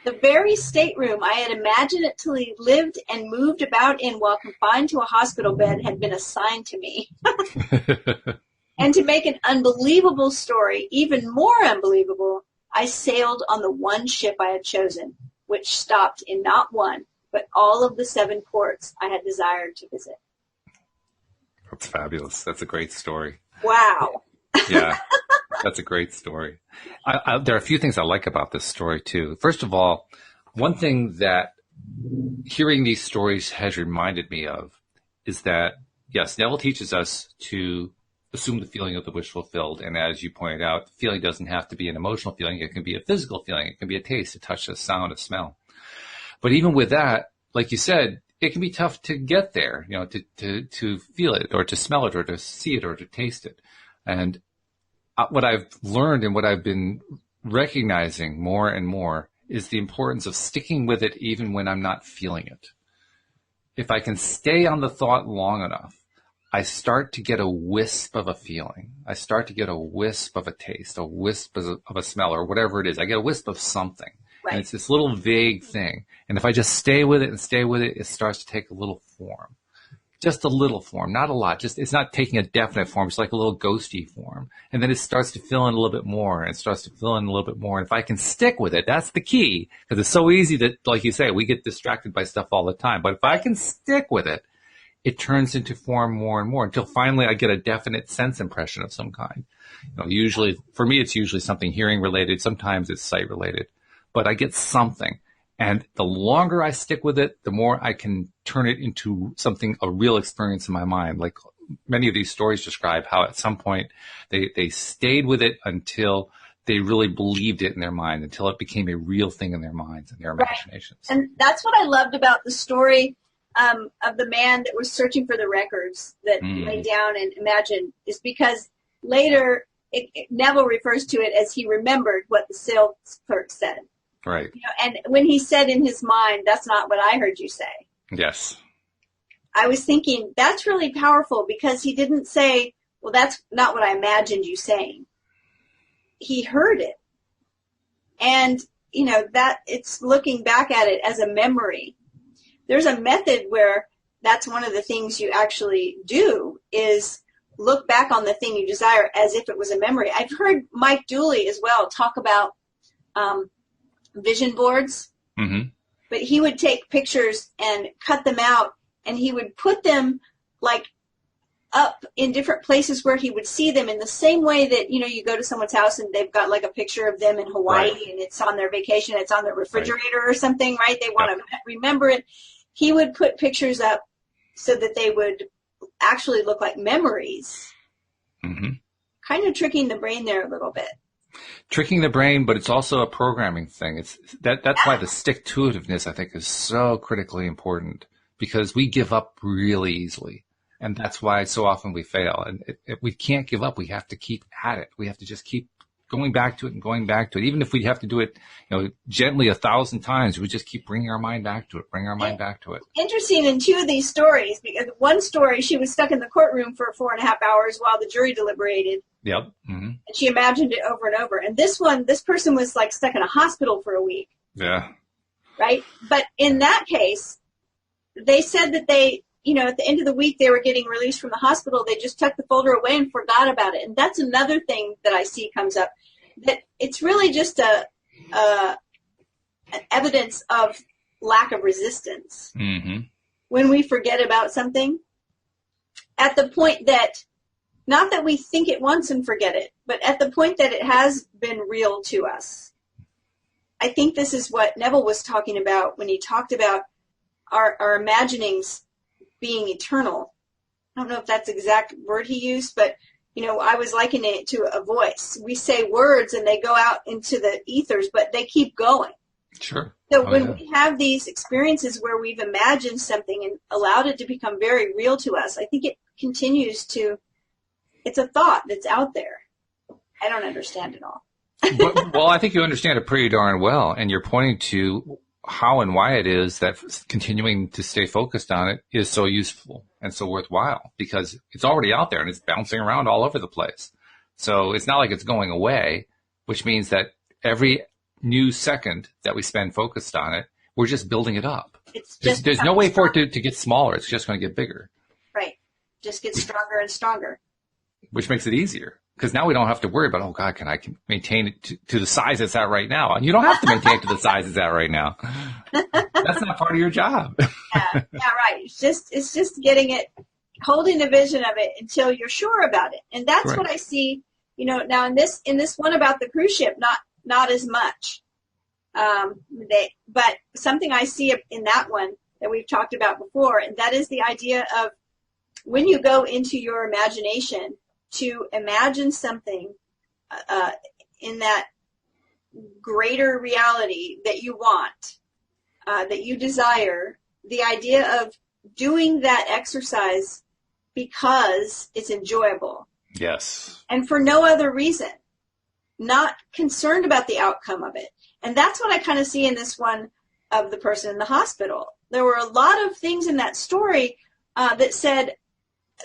The very stateroom I had imaginatively lived and moved about in while confined to a hospital bed had been assigned to me. And to make an unbelievable story even more unbelievable, I sailed on the one ship I had chosen, which stopped in not one, but all of the 7 ports I had desired to visit. That's fabulous. That's a great story. Wow. Yeah, that's a great story. There are a few things I like about this story, too. First of all, one thing that hearing these stories has reminded me of is that, yes, Neville teaches us to assume the feeling of the wish fulfilled. And as you pointed out, the feeling doesn't have to be an emotional feeling. It can be a physical feeling. It can be a taste, a touch, a sound, a smell. But even with that, like you said, it can be tough to get there, to feel it or to smell it or to see it or to taste it. And what I've learned and what I've been recognizing more and more is the importance of sticking with it even when I'm not feeling it. If I can stay on the thought long enough, I start to get a wisp of a feeling. I start to get a wisp of a taste, a wisp of a smell, or whatever it is. I get a wisp of something. Right. And it's this little vague thing. And if I just stay with it and stay with it, it starts to take a little form. just a little form, not a lot. Just it's not taking a definite form. It's like a little ghosty form. And then it starts to fill in a little bit more and starts to fill in a little bit more. And if I can stick with it, that's the key. Because it's so easy that, like you say, we get distracted by stuff all the time. But if I can stick with it, it turns into form more and more until finally I get a definite sense impression of some kind. Usually, for me, it's usually something hearing related. Sometimes it's sight related. But I get something. And the longer I stick with it, the more I can turn it into something, a real experience in my mind. Like many of these stories describe how at some point they stayed with it until they really believed it in their mind, until it became a real thing in their minds and their imaginations. Right. And that's what I loved about the story of the man that was searching for the records that lay down and imagined, is because later Neville refers to it as he remembered what the sales clerk said. Right. And when he said in his mind, that's not what I heard you say. Yes. I was thinking that's really powerful because he didn't say, well, that's not what I imagined you saying. He heard it. And, that it's looking back at it as a memory. There's a method where that's one of the things you actually do is look back on the thing you desire as if it was a memory. I've heard Mike Dooley as well talk about vision boards, but he would take pictures and cut them out, and he would put them like up in different places where he would see them in the same way that, you go to someone's house and they've got like a picture of them in Hawaii and it's on their vacation, it's on their refrigerator or something, right? They want to remember it. He would put pictures up so that they would actually look like memories, kind of tricking the brain there a little bit. Tricking the brain, but it's also a programming thing. That's why the stick-to-itiveness, I think, is so critically important, because we give up really easily. And that's why so often we fail. And we can't give up. We have to keep at it. We have to just keep going back to it and going back to it. Even if we have to do it, gently 1,000 times, we just keep bringing our mind back to it, Interesting in two of these stories, because one story, she was stuck in the courtroom for 4.5 hours while the jury deliberated. Yep. And she imagined it over and over. And this person was like stuck in a hospital for a week. Yeah. Right? But in that case, they said that they, at the end of the week, they were getting released from the hospital. They just tucked the folder away and forgot about it. And that's another thing that I see comes up, that it's really just an evidence of lack of resistance. When we forget about something, at the point that, not that we think it once and forget it, but at the point that it has been real to us. I think this is what Neville was talking about when he talked about our imaginings being eternal. I don't know if that's the exact word he used, but, I was likening it to a voice. We say words and they go out into the ethers, but they keep going. Sure. So we have these experiences where we've imagined something and allowed it to become very real to us, I think it continues to, it's a thought that's out there. I don't understand it all. Well, I think you understand it pretty darn well, and you're pointing to how and why it is that continuing to stay focused on it is so useful and so worthwhile, because it's already out there and it's bouncing around all over the place. So it's not like it's going away, which means that every new second that we spend focused on it, we're just building it up. There's no way for it to get smaller. It's just going to get bigger. Right. Just get stronger and stronger. Which makes it easier, because now we don't have to worry about, can I maintain it to the size it's at right now? And you don't have to maintain it to the size it's at right now. That's not part of your job. Yeah, right. It's just getting it, holding the vision of it until you're sure about it. And that's Correct. What I see, now in this one about the cruise ship, not as much. But something I see in that one that we've talked about before, and that is the idea of when you go into your imagination to imagine something in that greater reality that you want, that you desire, the idea of doing that exercise because it's enjoyable. Yes. And for no other reason, not concerned about the outcome of it. And that's what I kind of see in this one of the person in the hospital. There were a lot of things in that story that said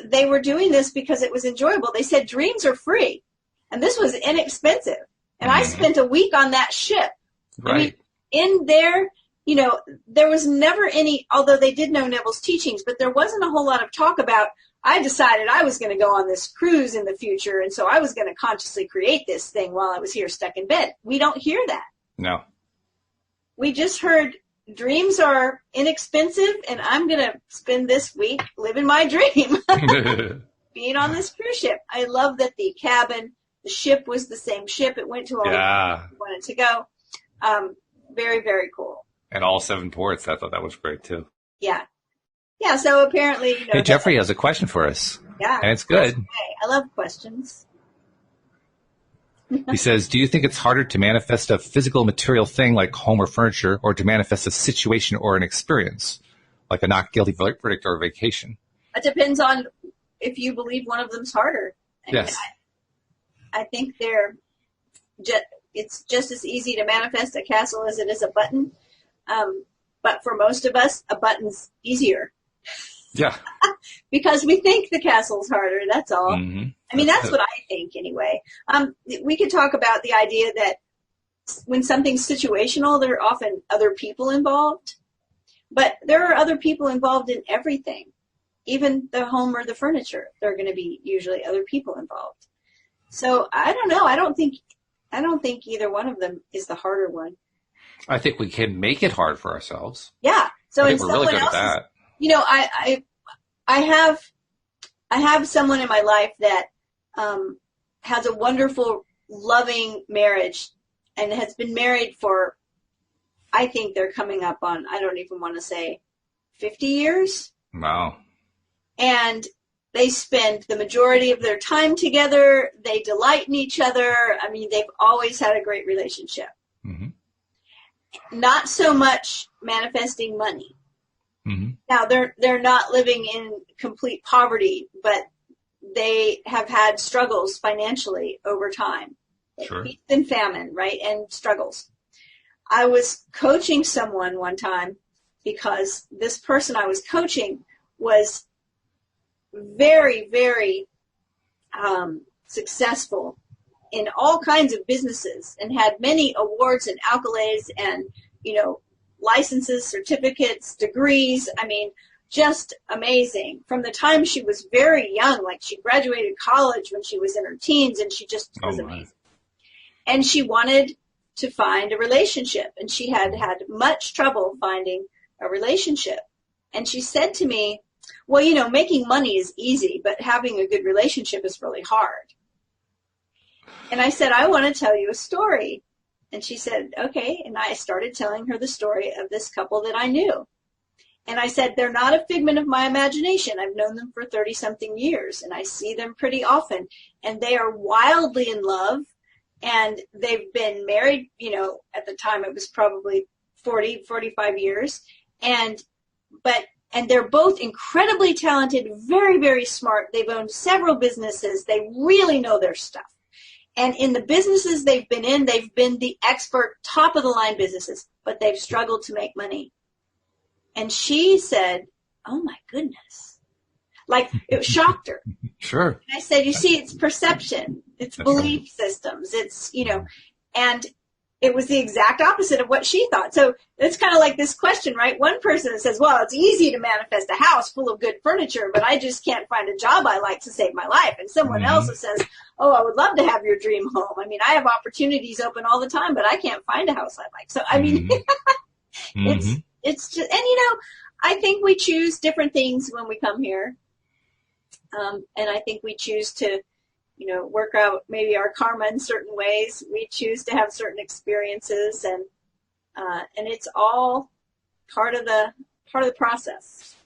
they were doing this because it was enjoyable. They said dreams are free, and this was inexpensive. And I spent a week on that ship. Right. I mean, in there, there was never any, although they did know Neville's teachings, but there wasn't a whole lot of talk about, I decided I was going to go on this cruise in the future, and so I was going to consciously create this thing while I was here stuck in bed. We don't hear that. No. We just heard dreams are inexpensive, and I'm going to spend this week living my dream, being on this cruise ship. I love that the cabin, the ship was the same ship. It went to all the places we wanted to go. Very, very cool. And all 7 ports. I thought that was great, too. Yeah. Yeah, so apparently, Hey, Jeffrey has a question for us. Yeah. And it's good. I love questions. He says, do you think it's harder to manifest a physical material thing like home or furniture, or to manifest a situation or an experience, like a not guilty verdict or a vacation? It depends on if you believe one of them's harder. Yes. I think it's just as easy to manifest a castle as it is a button. But for most of us, a button's easier. Yeah. Because we think the castle's harder, that's all. Mm-hmm. I mean, that's what I think anyway. We could talk about the idea that when something's situational, there are often other people involved. But there are other people involved in everything. Even the home or the furniture, there are going to be usually other people involved. So I don't know. I don't think either one of them is the harder one. I think we can make it hard for ourselves. Yeah. So I think we're really good at that. I have someone in my life that has a wonderful, loving marriage and has been married for, I think they're coming up on, I don't even want to say 50 years. Wow. And they spend the majority of their time together. They delight in each other. I mean, they've always had a great relationship. Mm-hmm. Not so much manifesting money. Mm-hmm. Now, they're not living in complete poverty, but they have had struggles financially over time. Sure. Peace and famine, right, and struggles. I was coaching someone one time because this person I was coaching was very, very successful in all kinds of businesses and had many awards and accolades and, licenses, certificates, degrees. I mean, just amazing. From the time she was very young, like she graduated college when she was in her teens, and she just was amazing. And she wanted to find a relationship, and she had had much trouble finding a relationship. And she said to me, well, making money is easy, but having a good relationship is really hard. And I said, I want to tell you a story. And she said, okay. And I started telling her the story of this couple that I knew. And I said, they're not a figment of my imagination. I've known them for 30-something years, and I see them pretty often. And they are wildly in love, and they've been married, at the time it was probably 40, 45 years. And they're both incredibly talented, very, very smart. They've owned several businesses. They really know their stuff. And in the businesses they've been the expert, top-of-the-line businesses, but they've struggled to make money. And she said, oh, my goodness. Like, it shocked her. Sure. And I said, you see, it's perception. It's belief systems. It's, and it was the exact opposite of what she thought. So it's kind of like this question, right? One person says, well, it's easy to manifest a house full of good furniture, but I just can't find a job I like to save my life. And someone else who says, oh, I would love to have your dream home. I mean, I have opportunities open all the time, but I can't find a house I like. So, I mean, it's just, and I think we choose different things when we come here. And I think we choose to, work out maybe our karma in certain ways. We choose to have certain experiences, and it's all part of the process.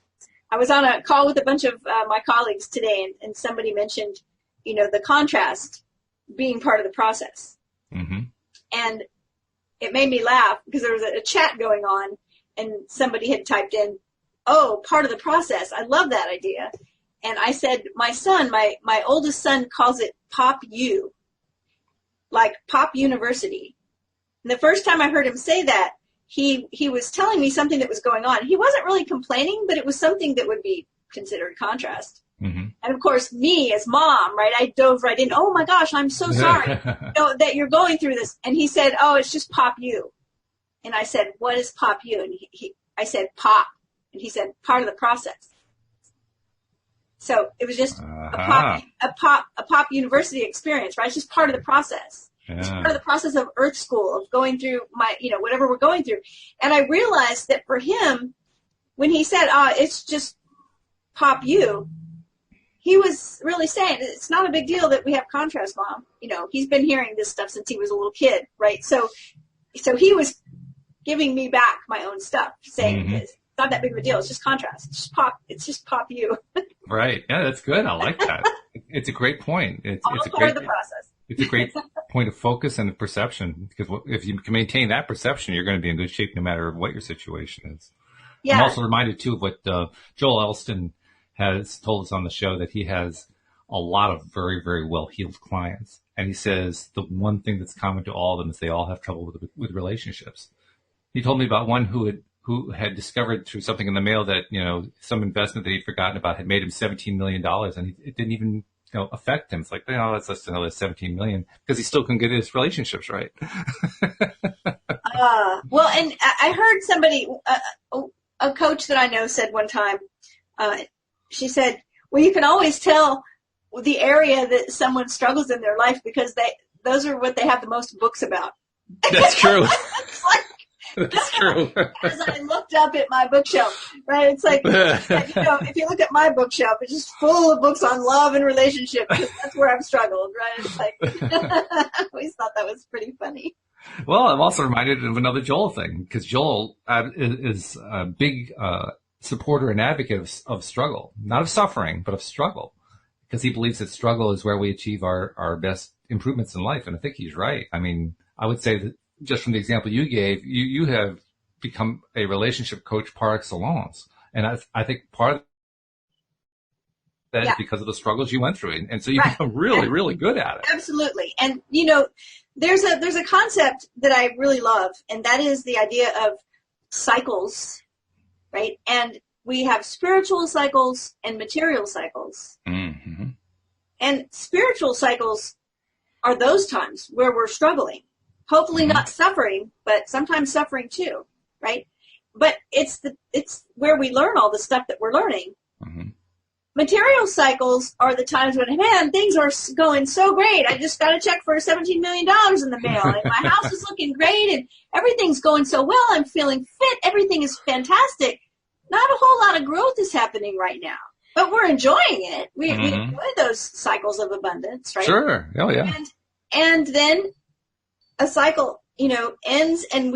I was on a call with a bunch of my colleagues today, and somebody mentioned, the contrast being part of the process. Mm-hmm. And it made me laugh because there was a chat going on, and somebody had typed in, oh, part of the process. I love that idea. And I said, my son, my oldest son calls it Pop U, like Pop University. And the first time I heard him say that, he was telling me something that was going on. He wasn't really complaining, but it was something that would be considered contrast. Mm-hmm. And of course, me as mom, right, I dove right in. Oh my gosh, I'm so sorry that you're going through this. And he said, oh, it's just Pop U. And I said, what is pop you? And I said, pop. And he said, part of the process. So it was just a pop university experience, right? It's just part of the process. Yeah. It's part of the process of Earth School, of going through whatever we're going through. And I realized that for him, when he said, it's just pop you, he was really saying it's not a big deal that we have contrast, Mom. He's been hearing this stuff since he was a little kid, right? So he was giving me back my own stuff, saying it's not that big of a deal. It's just contrast. It's just pop you. Right. Yeah, that's good. I like that. It's a great point. It's a part of the process. It's a great point of focus and perception, because if you can maintain that perception, you're going to be in good shape no matter what your situation is. Yeah. I'm also reminded, too, of what Joel Elston has told us on the show, that he has a lot of very, very well-heeled clients. And he says the one thing that's common to all of them is they all have trouble with relationships. He told me about one who had discovered through something in the mail that, some investment that he'd forgotten about had made him $17 million, and it didn't even affect him. It's like, that's just another $17 million, because he still couldn't get his relationships right. Well, and I heard somebody, a coach that I know said one time, she said, well, you can always tell the area that someone struggles in their life because those are what they have the most books about. That's true. It's like, that's true. As I looked up at my bookshelf, right? It's like, if you look at my bookshelf, it's just full of books on love and relationships, because that's where I've struggled, right? It's like, I always thought that was pretty funny. Well, I'm also reminded of another Joel thing, because Joel is a big supporter and advocate of struggle, not of suffering, but of struggle, because he believes that struggle is where we achieve our best improvements in life. And I think he's right. I mean, I would say that just from the example you gave, you have become a relationship coach par excellence. And I think part of that is because of the struggles you went through. And so you become really, really good at it. Absolutely. And, there's a concept that I really love, and that is the idea of cycles, right? And we have spiritual cycles and material cycles. Mm-hmm. And spiritual cycles are those times where we're struggling. Hopefully not suffering, but sometimes suffering too, right? But it's where we learn all the stuff that we're learning. Mm-hmm. Material cycles are the times when, man, things are going so great. I just got a check for $17 million in the mail, and my house is looking great, and everything's going so well. I'm feeling fit. Everything is fantastic. Not a whole lot of growth is happening right now, but we're enjoying it. We enjoy those cycles of abundance, right? Sure. Oh, yeah. And then a cycle, ends, and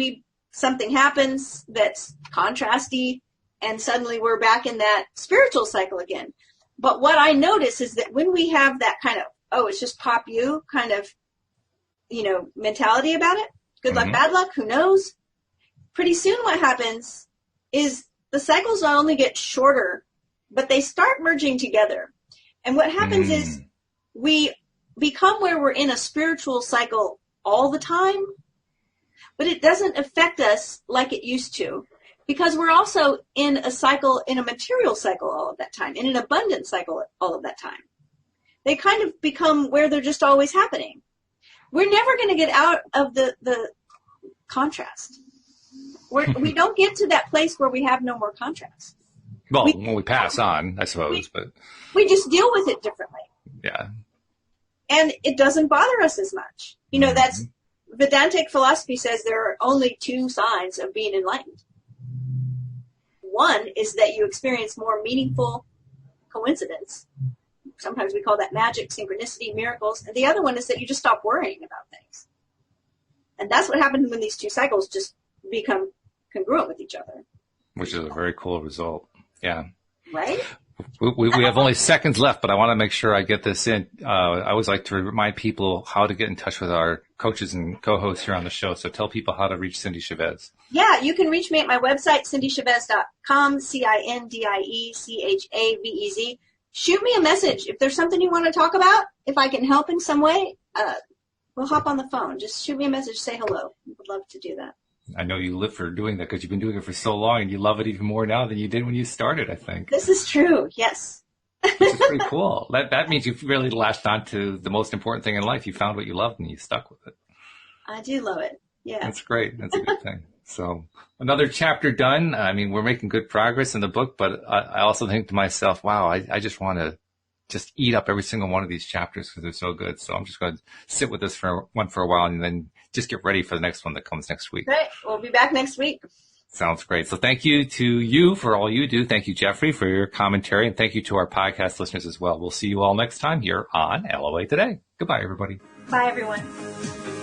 something happens that's contrasty, and suddenly we're back in that spiritual cycle again. But what I notice is that when we have that kind of, it's just pop you kind of, mentality about it, good luck, bad luck, who knows? Pretty soon what happens is the cycles not only get shorter, but they start merging together. And what happens is we become where we're in a spiritual cycle all the time, but it doesn't affect us like it used to, because we're also in a cycle, in a material cycle all of that time, in an abundant cycle all of that time. They kind of become where they're just always happening. We're never going to get out of the contrast. We don't get to that place where we have no more contrast. Well, when we pass on, I suppose, but we just deal with it differently. Yeah. And it doesn't bother us as much. That's Vedantic philosophy says there are only two signs of being enlightened. One is that you experience more meaningful coincidence. Sometimes we call that magic, synchronicity, miracles. And the other one is that you just stop worrying about things. And that's what happens when these two cycles just become congruent with each other. Which is a very cool result. Yeah. Right? We have only seconds left, but I want to make sure I get this in. I always like to remind people how to get in touch with our coaches and co-hosts here on the show. So tell people how to reach Cindie Chavez. Yeah, you can reach me at my website, cindiechavez.com, CINDIECHAVEZ. Shoot me a message. If there's something you want to talk about, if I can help in some way, we'll hop on the phone. Just shoot me a message, say hello. Would love to do that. I know you live for doing that because you've been doing it for so long, and you love it even more now than you did when you started, I think. This is true, yes. Which is pretty cool. That means you've really latched on to the most important thing in life. You found what you loved, and you stuck with it. I do love it, yeah. That's great. That's a good thing. So another chapter done. I mean, we're making good progress in the book, but I also think to myself, wow, I just want to just eat up every single one of these chapters because they're so good. So I'm just going to sit with this for a while and then just get ready for the next one that comes next week. Great. We'll be back next week. Sounds great. So thank you to you for all you do. Thank you, Jeffrey, for your commentary. And thank you to our podcast listeners as well. We'll see you all next time here on LOA Today. Goodbye, everybody. Bye, everyone.